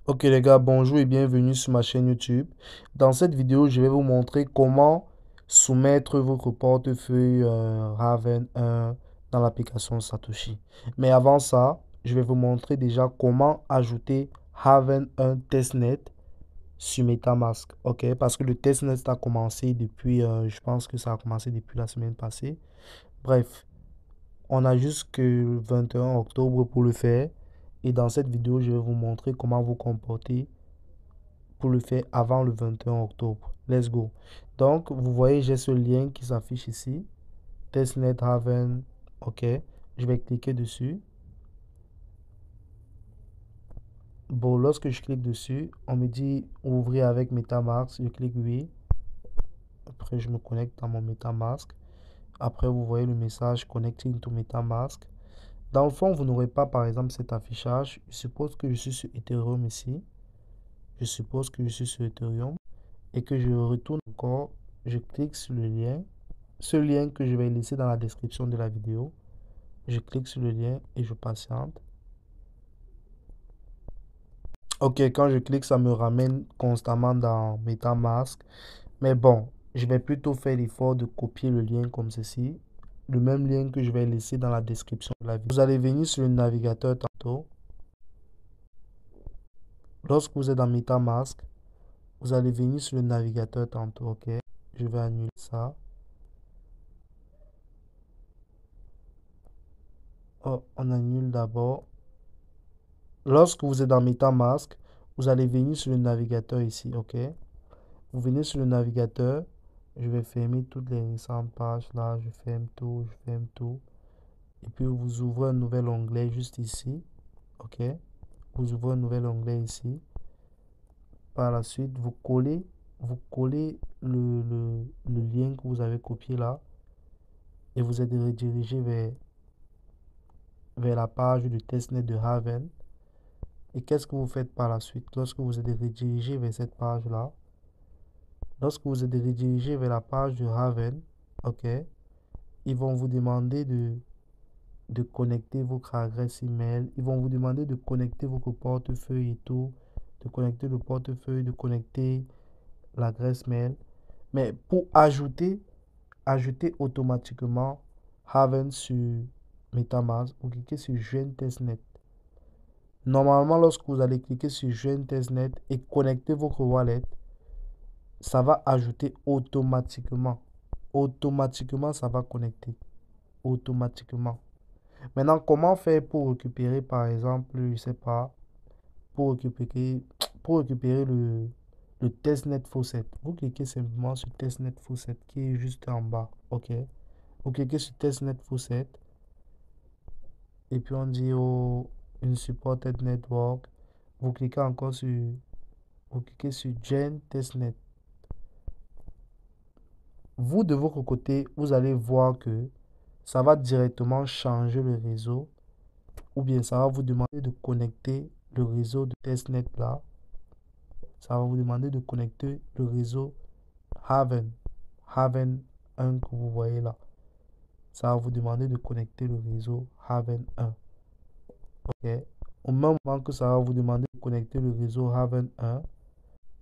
Ok les gars, bonjour et bienvenue sur ma chaîne YouTube. Dans cette vidéo, je vais vous montrer comment soumettre votre portefeuille Raven 1 dans l'application Satoshi. Mais avant ça, je vais vous montrer déjà comment ajouter Raven 1 testnet sur MetaMask. Ok, parce que le testnet a commencé depuis, je pense que ça a commencé depuis la semaine passée. Bref, on a jusque le 21 octobre pour le faire. Et dans cette vidéo, je vais vous montrer comment vous comporter pour le faire avant le 21 octobre. Let's go. Donc, vous voyez, j'ai ce lien qui s'affiche ici. Testnet Haven. OK. Je vais cliquer dessus. Bon, lorsque je clique dessus, on me dit ouvrir avec MetaMask. Je clique oui. Après, je me connecte à mon MetaMask. Après, vous voyez le message Connecting to MetaMask. Dans le fond, vous n'aurez pas, par exemple, cet affichage. Je suppose que je suis sur Ethereum ici. Je suppose que je suis sur Ethereum. Et que je retourne encore. Je clique sur le lien. Ce lien que je vais laisser dans la description de la vidéo. Je clique sur le lien et je patiente. Ok, quand je clique, ça me ramène constamment dans MetaMask. Mais bon, je vais plutôt faire l'effort de copier le lien comme ceci. Le même lien que je vais laisser dans la description de la vidéo. Vous allez venir sur le navigateur tantôt. Lorsque vous êtes dans MetaMask, vous allez venir sur le navigateur tantôt. Ok, je vais annuler ça. Oh, on annule d'abord. Lorsque vous êtes dans MetaMask, vous allez venir sur le navigateur ici, ok? Vous venez sur le navigateur, je vais fermer toutes les récentes pages là, je ferme tout, je ferme tout. Et puis vous ouvrez un nouvel onglet juste ici, ok? Vous ouvrez un nouvel onglet ici. Par la suite, vous collez le lien que vous avez copié là et vous êtes redirigé vers la page du testnet de Haven. Et qu'est-ce que vous faites par la suite lorsque vous êtes redirigé vers cette page-là? Lorsque vous êtes redirigé vers la page de Raven, ok, ils vont vous demander de connecter votre adresse email. Ils vont vous demander de connecter votre portefeuille et tout, de connecter le portefeuille, de connecter l'adresse mail. Mais pour ajouter automatiquement Raven sur MetaMask, vous cliquez sur Joindre Testnet. Normalement, lorsque vous allez cliquer sur Joindre Testnet et connecter votre wallet, ça va ajouter automatiquement. Automatiquement, ça va connecter. Automatiquement. Maintenant, comment faire pour récupérer, par exemple, je sais pas, pour récupérer le testnet faucet. Vous cliquez simplement sur testnet faucet qui est juste en bas. OK. Vous cliquez sur testnet faucet et puis on dit oh, unsupported network. Vous cliquez encore sur, vous cliquez sur Gen testnet. Vous, de votre côté, vous allez voir que ça va directement changer le réseau ou bien ça va vous demander de connecter le réseau de testnet là. Ça va vous demander de connecter le réseau Haven, Haven 1 que vous voyez là. Ça va vous demander de connecter le réseau Haven 1. OK. Au même moment que ça va vous demander de connecter le réseau Haven 1,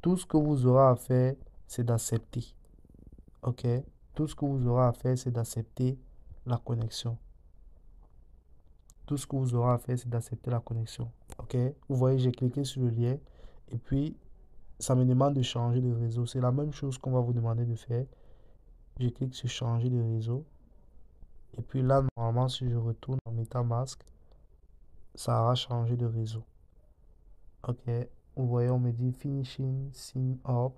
tout ce que vous aurez à faire, c'est d'accepter. OK. Tout ce que vous aurez à faire, c'est d'accepter la connexion. Tout ce que vous aurez à faire, c'est d'accepter la connexion. OK. Vous voyez, j'ai cliqué sur le lien et puis ça me demande de changer de réseau. C'est la même chose qu'on va vous demander de faire. Je clique sur changer de réseau. Et puis là, normalement, si je retourne en MetaMask, ça aura changé de réseau. OK. Vous voyez, on me dit finishing sign up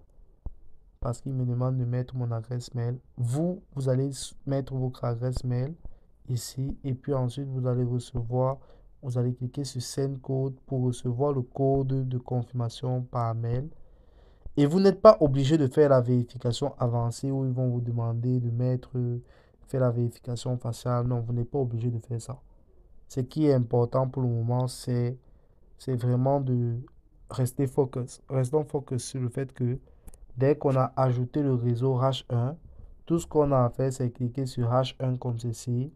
parce qu'il me demande de mettre mon adresse mail. Vous allez mettre votre adresse mail ici et puis ensuite vous allez cliquer sur Send Code pour recevoir le code de confirmation par mail. Et vous n'êtes pas obligé de faire la vérification avancée où ils vont vous demander de faire la vérification faciale. Non, vous n'êtes pas obligé de faire ça. Ce qui est important pour le moment, c'est vraiment de rester focus. Restons focus sur le fait que dès qu'on a ajouté le réseau H1, tout ce qu'on a à faire, c'est cliquer sur H1 comme ceci.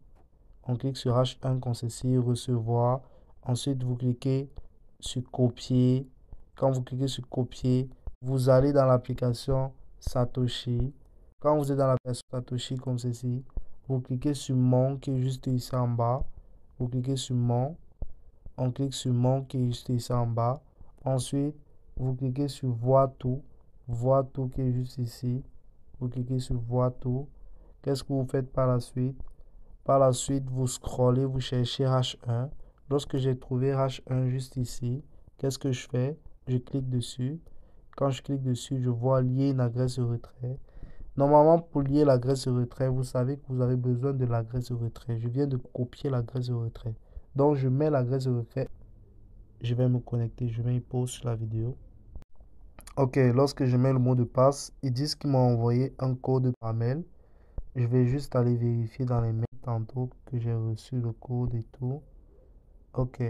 On clique sur H1 comme ceci, recevoir. Ensuite, vous cliquez sur copier Quand vous cliquez sur copier, vous allez dans l'application Satoshi. Quand vous êtes dans l'application Satoshi comme ceci, vous cliquez sur mon qui est juste ici en bas. Vous cliquez sur mon. On clique sur mon qui est juste ici en bas. Ensuite, vous cliquez sur voir tout. Voir tout qui est juste ici. Vous cliquez sur voir tout. Qu'est-ce que vous faites par la suite? Par la suite, vous scrollez, vous cherchez H1. Lorsque j'ai trouvé H1 juste ici, qu'est-ce que je fais? Je clique dessus. Quand je clique dessus, je vois lier une adresse de retrait. Normalement, pour lier l'adresse de retrait, vous savez que vous avez besoin de l'adresse de retrait. Je viens de copier l'adresse de retrait. Donc, je mets l'adresse de retrait. Je vais me connecter. Je mets une pause sur la vidéo. Ok, lorsque je mets le mot de passe, ils disent qu'ils m'ont envoyé un code par mail. Je vais juste aller vérifier dans les mails tantôt que j'ai reçu le code et tout. Ok.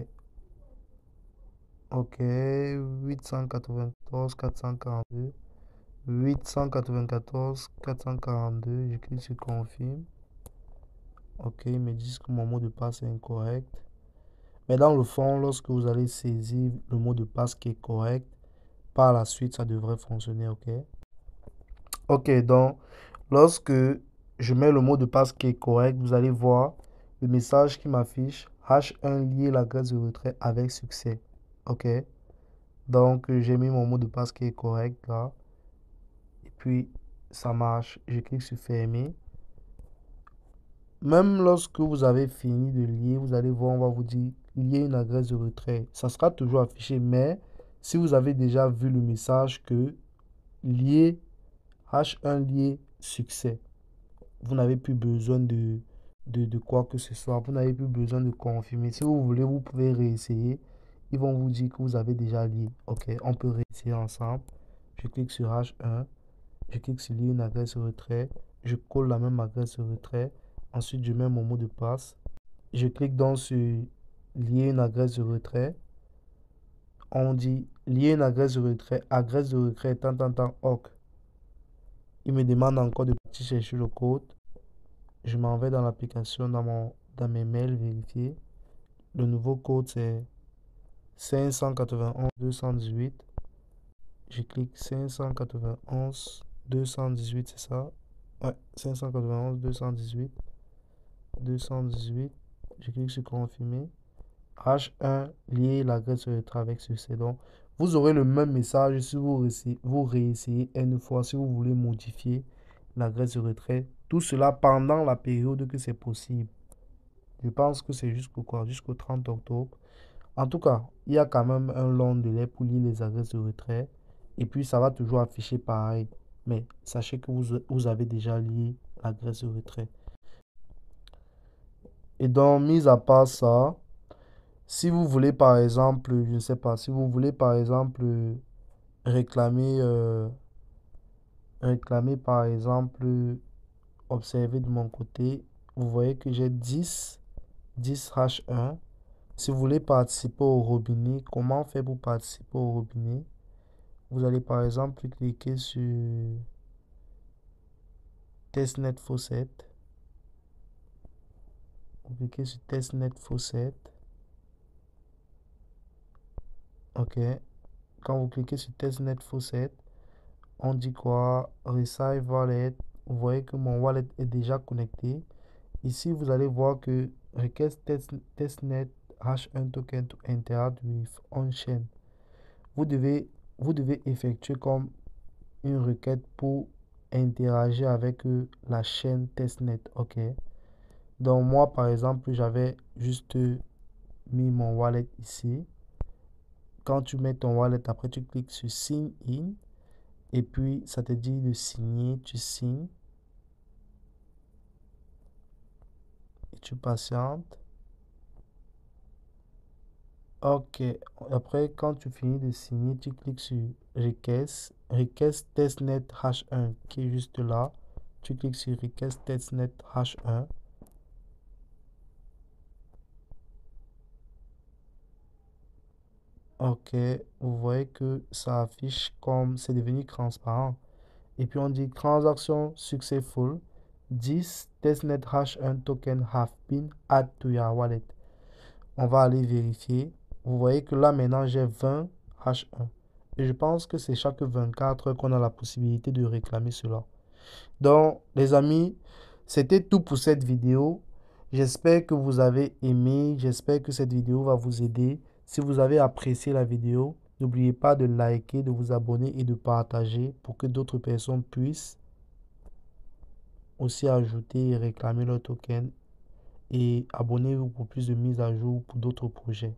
Ok. 894 442. 894 442. Je clique sur confirme. Ok, ils me disent que mon mot de passe est incorrect. Mais dans le fond, lorsque vous allez saisir le mot de passe qui est correct, par la suite, ça devrait fonctionner. Ok. Ok, donc, lorsque je mets le mot de passe qui est correct, vous allez voir le message qui m'affiche H1 lié l'adresse de retrait avec succès. Ok. Donc, j'ai mis mon mot de passe qui est correct là. Et puis, ça marche. Je clique sur fermer. Même lorsque vous avez fini de lier, vous allez voir, on va vous dire lier une adresse de retrait. Ça sera toujours affiché, mais si vous avez déjà vu le message que lier H1 lié succès, vous n'avez plus besoin de quoi que ce soit. Vous n'avez plus besoin de confirmer. Si vous voulez, vous pouvez réessayer. Ils vont vous dire que vous avez déjà lié. Ok, on peut réessayer ensemble. Je clique sur H1. Je clique sur lier une adresse retrait. Je colle la même adresse retrait. Ensuite, je mets mon mot de passe. Je clique donc sur lier une adresse de retrait. On dit lier une adresse de retrait, tant, OK. Il me demande encore de partir chercher le code. Je m'en vais dans l'application, dans mes mails, vérifier. Le nouveau code, c'est 591 218. Je clique 591 218, c'est ça? Ouais, 591 218. 218. Je clique sur confirmer. H1, lier l'adresse retrait avec succès. Donc, vous aurez le même message si vous réessayez une fois, si vous voulez modifier l'adresse de retrait. Tout cela pendant la période que c'est possible. Je pense que c'est jusqu'au quoi? Jusqu'au 30 octobre. En tout cas, il y a quand même un long délai pour lire les adresses de retrait. Et puis, ça va toujours afficher pareil. Mais sachez que vous avez déjà lié l'adresse de retrait. Et donc, mis à part ça, si vous voulez par exemple, je ne sais pas, si vous voulez par exemple réclamer, réclamer par exemple, observer de mon côté, vous voyez que j'ai 10H1. Si vous voulez participer au robinet, comment faire pour participer au robinet? Vous allez par exemple cliquer sur testnet faucet. Vous cliquez sur testnet faucet. Ok. Quand vous cliquez sur testnet faucet, on dit quoi? Receive wallet. Vous voyez que mon wallet est déjà connecté. Ici, vous allez voir que request testnet H1 token to interact with on-chain. Vous devez, vous devez effectuer comme une requête pour interagir avec la chaîne testnet. Ok. Donc moi, par exemple, j'avais juste mis mon wallet ici. Quand tu mets ton wallet, après tu cliques sur sign in. Et puis, ça te dit de signer. Tu signes. Et tu patientes. Ok. Après, quand tu finis de signer, tu cliques sur Request testnet H1 qui est juste là. Tu cliques sur Request testnet H1. Ok. Vous voyez que ça affiche comme c'est devenu transparent. Et puis on dit transaction successful. 10 testnet H1 token have been added to your wallet. On va aller vérifier. Vous voyez que là maintenant j'ai 20 H1. Et je pense que c'est chaque 24 heures qu'on a la possibilité de réclamer cela. Donc, les amis, c'était tout pour cette vidéo. J'espère que vous avez aimé. J'espère que cette vidéo va vous aider. Si vous avez apprécié la vidéo, n'oubliez pas de liker, de vous abonner et de partager pour que d'autres personnes puissent aussi ajouter et réclamer leur token. Et abonnez-vous pour plus de mises à jour pour d'autres projets.